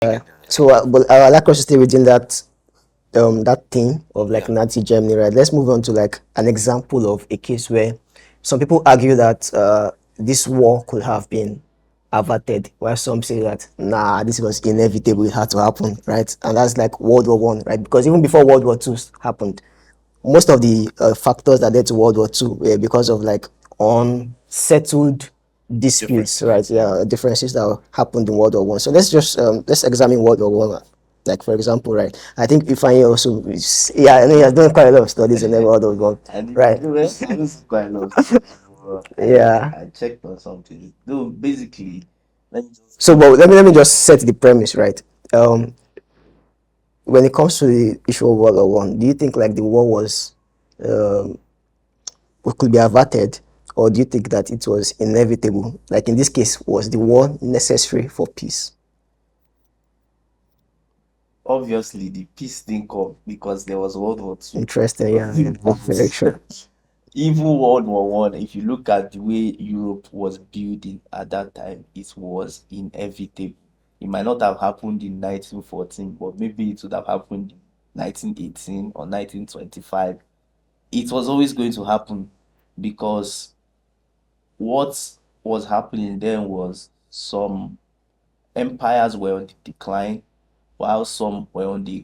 But I like us to stay within that thing of like Nazi Germany, right? Let's move on to like an example of a case where some people argue that this war could have been averted, while some say that nah, this was inevitable, it had to happen, right? And that's like World War One, right? Because even before World War Two happened, most of the factors that led to World War Two were because of like unsettled disputes, right? Yeah, differences that happened in World War One. So let's examine World War One. Like for example, right? I think Ifeanyi also, yeah, I know he has done quite a lot of studies in World War One, And right? I know quite a lot of stuff. Yeah. I checked on something. Though basically, let me just So, but let me just set the premise, right? Um, when it comes to the issue of World War One, do you think like the war was um could be averted, or do you think that it was inevitable? Like in this case, was the war necessary for peace? obviously the peace didn't come because there was World War Two. Interesting, yeah, very true. Even World War One, if you look at the way Europe was building at that time, it was inevitable. It might not have happened in 1914, but maybe it would have happened in 1918 or 1925. It was always going to happen because what was happening then was some empires were on the decline while some were on the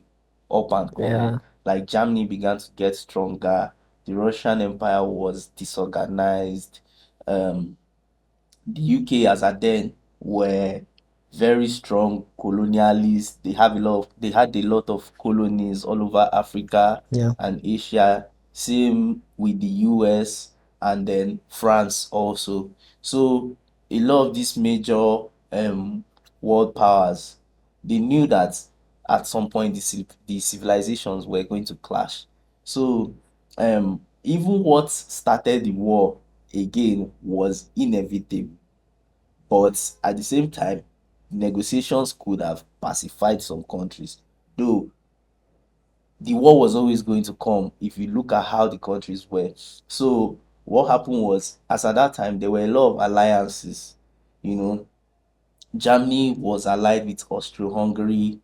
up and coming. Yeah, Like Germany began to get stronger, the Russian Empire was disorganized. Um, the UK as at then were very strong colonialists. They had a lot of colonies all over Africa yeah, and Asia. Same with the US and then France also. So a lot of these major world powers, they knew that at some point the civilizations were going to clash. So even what started the war again was inevitable, but at the same time, negotiations could have pacified some countries. Though the war was always going to come if you look at how the countries were. So what happened was, as at that time, there were a lot of alliances. You know, Germany was allied with Austro-Hungary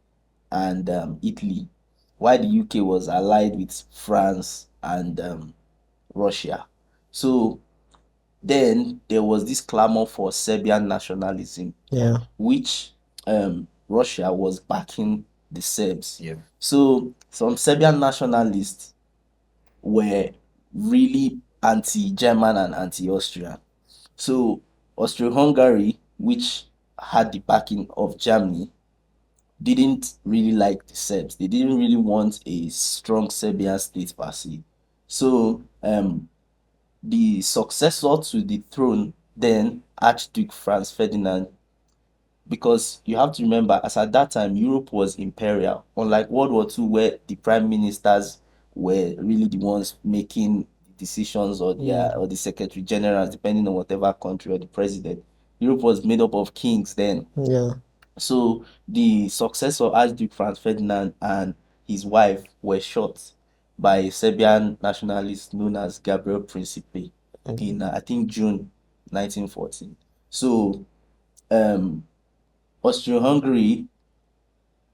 and Italy, while the UK was allied with France and Russia. So then there was this clamor for Serbian nationalism, yeah, which Russia was backing the Serbs. Yeah. So some Serbian nationalists were really anti-German and anti-Austrian. So Austro-Hungary, which had the backing of Germany, didn't really like the Serbs. They didn't really want a strong Serbian state per se. So the successor to the throne, then Archduke Franz Ferdinand, because you have to remember, as at that time, Europe was imperial, unlike World War II, where the prime ministers were really the ones making decisions, or or the secretary generals, depending on whatever country, or the president. Europe was made up of kings then. yeah. So the successor, Archduke Franz Ferdinand, and his wife were shot by a Serbian nationalist known as Gabriel Principe in I think June 1914. So um Austria-Hungary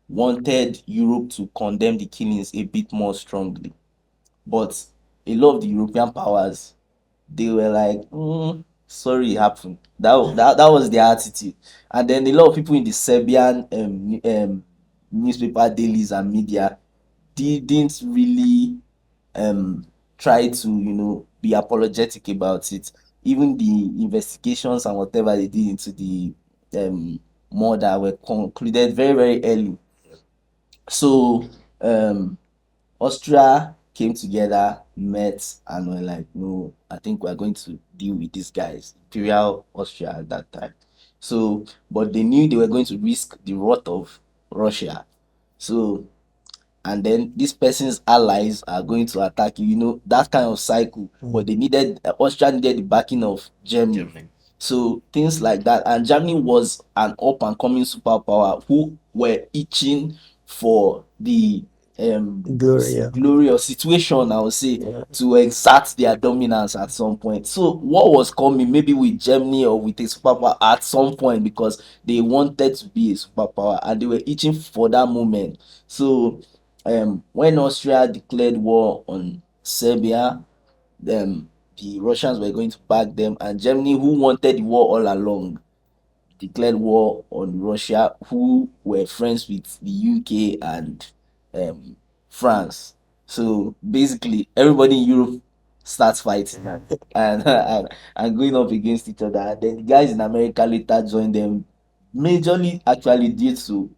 wanted Europe to condemn the killings a bit more strongly, but a lot of the European powers, they were like, sorry, it happened. That was their attitude. And then a lot of people in the Serbian newspaper dailies and media didn't really um try to, be apologetic about it. Even the investigations and whatever they did into the um murder were concluded very, very early. So um Austria came together, met, and were like, no, I think we're going to deal with these guys, Imperial Austria at that time. So, but they knew they were going to risk the wrath of Russia. So, and then this person's allies are going to attack you, that kind of cycle. But they needed, Austria needed the backing of Germany. So things like that. And Germany was an up and coming superpower who were itching for the Glory, yeah. glory or situation, I would say, Yeah. to exert their dominance at some point. So what was coming maybe with Germany or with a superpower at some point, because they wanted to be a superpower and they were itching for that moment. So when Austria declared war on Serbia, the Russians were going to back them, and Germany, who wanted the war all along, declared war on Russia, who were friends with the UK and um, France. So basically, everybody in Europe starts fighting and going up against each other. And then the guys in America later joined them, majorly actually due to,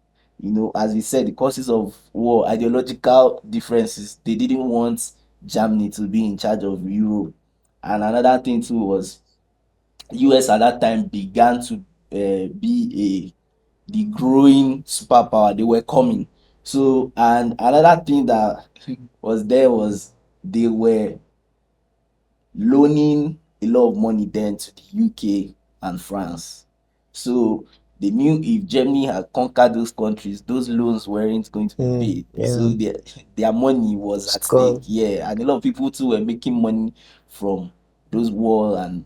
as we said, the causes of war, ideological differences. They didn't want Germany to be in charge of Europe. And another thing too was US at that time began to be the growing superpower. They were coming. So, and another thing that was there was they were loaning a lot of money then to the UK and France. So they knew if Germany had conquered those countries, those loans weren't going to be paid. Yeah. So their money was at stake. Skull. Yeah, and a lot of people too were making money from those war and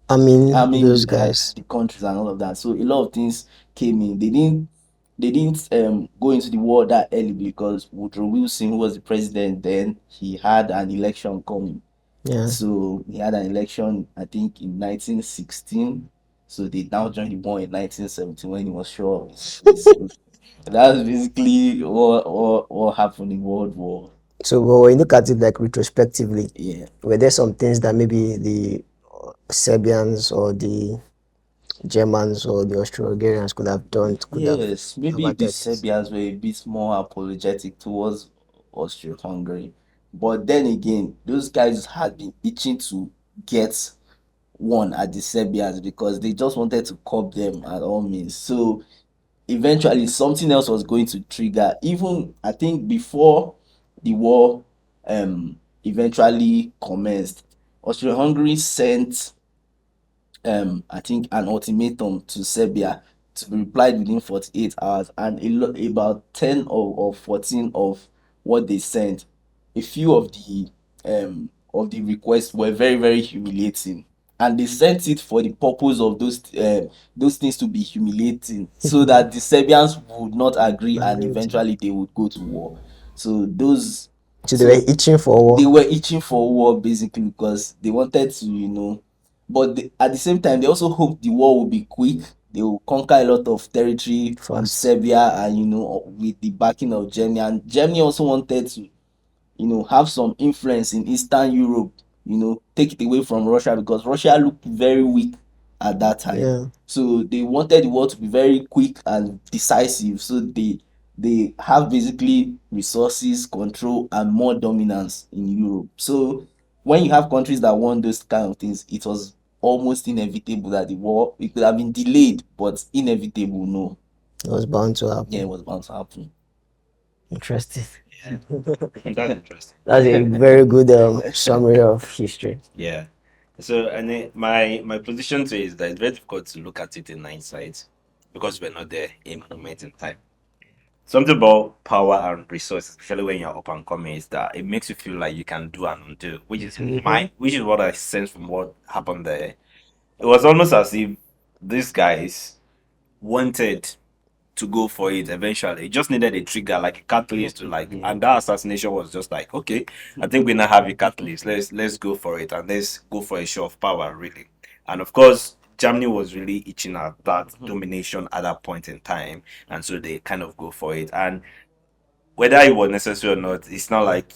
I mean, those arming guys. the countries and all of that. So a lot of things came in. They didn't go into the war that early because Woodrow Wilson, who was the president then, he had an election coming. Yeah. So he had an election, I think, in 1916. So they now joined the war in 1917 when he was sure of his place. So that's basically what happened in World War. So when you look at it like retrospectively, Yeah. were there some things that maybe the Serbians or the Germans or the Austro-Hungarians could have done, could have Yes, maybe the averted this? Serbians were a bit more apologetic towards Austria-Hungary. But then again, those guys had been itching to get one at the Serbians because they just wanted to curb them at all means. So eventually something else was going to trigger. Even I think before the war eventually commenced, Austria-Hungary sent I think an ultimatum to Serbia to be replied within 48 hours, and about 10 or 14 of what they sent, a few of the requests were very very humiliating, and they sent it for the purpose of those things to be humiliating so that the Serbians would not agree and Agree with you. eventually they would go to war. So those So they were so itching for they war. were itching for war basically because they wanted to, but at the same time they also hoped the war would be quick. They will conquer a lot of territory with Fast. Serbia and with the backing of Germany. And Germany also wanted to, have some influence in Eastern Europe, take it away from Russia because Russia looked very weak at that time. Yeah. So they wanted the war to be very quick and decisive. So they have basically resources, control, and more dominance in Europe. So when you have countries that want those kind of things, it was almost inevitable that the war, it could have been delayed, but inevitable, no. It was bound to Yeah, it happen. was bound to happen. Interesting. Yeah, that's interesting. That's a very good summary of history. Yeah. So, and then my position to it is that it's very difficult to look at it in hindsight because we're not there in moment in time. Something about power and resources, especially when you're up and coming, is that it makes you feel like you can do and undo, which is which is what I sense from what happened there. It was almost as if these guys wanted to go for it eventually. It just needed a trigger, like a catalyst to like, and that assassination was just like, okay, I think we now have a catalyst. Let's go for it and let's go for a show of power, really. And of course, Germany was really itching at that domination at that point in time, and so they kind of go for it. And whether it was necessary or not, it's not like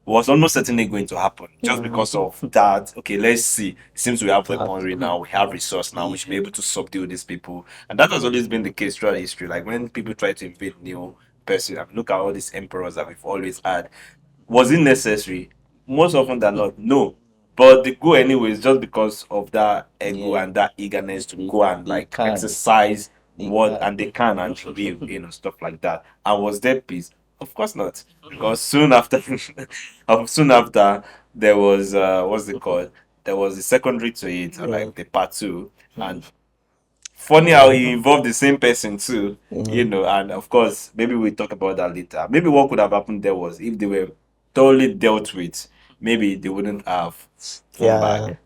was almost certainly going to happen just because of that. Okay, let's see. It seems we have weaponry now, we have resource now, we should be able to subdue these people. And that has always been the case throughout history. Like when people try to invade new person, I mean, look at all these emperors that we've always had. Was it necessary? Most often than not, no. But they go anyways just because of that ego Yeah. and that eagerness to go and They like can. exercise They what can. and they can and will, stuff like that. And was there peace? Of course not. Because soon after soon after there was what's it called? There was the secondary to it, Yeah. like the part two, and funny how he involved the same person too, you know, and of course, maybe we talk about that later. Maybe what could have happened there was if they were thoroughly dealt with, maybe they wouldn't have come Yeah. back.